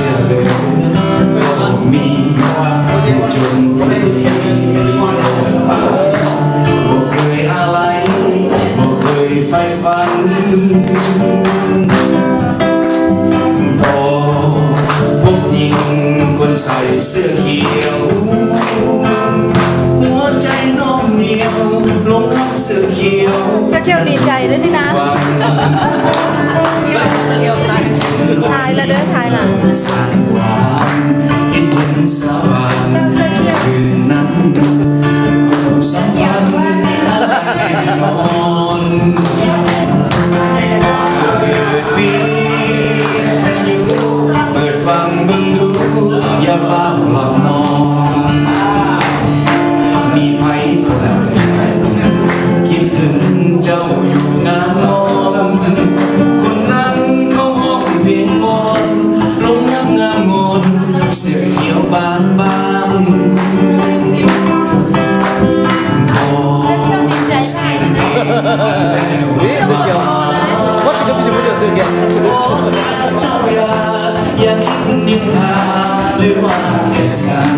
สื้อเหลืองก็มีอยู่จนวันนี้บ่เคยอะไรบ่เคยใฝ่ฝันพอพบหญิงคนใส่เสื้อเขียวหัวใจน้องเหนียวหลงรักเสื้อเขียวดีใจเลยนี่นะทายแล้วเด้อทายล่ะสานหวานคิดถึงสาบานคืนนั้นสัมพันธ์แน่นอนเกิดปีทะยุเปิดฟังเบิ่งดูอย่าเฝ้าหลับนอนมีไผคิดถึงเจ้าอยู่งามมองคนนั้นเขาห้องเพียงมอนลงงามงามงอนเสื้อเขียวบางบางโอ้เสียงเพลงแล้วWhat did you do with your โอ้เจ้าอย่าคิดนินทาหรือว่าเหตุฉัน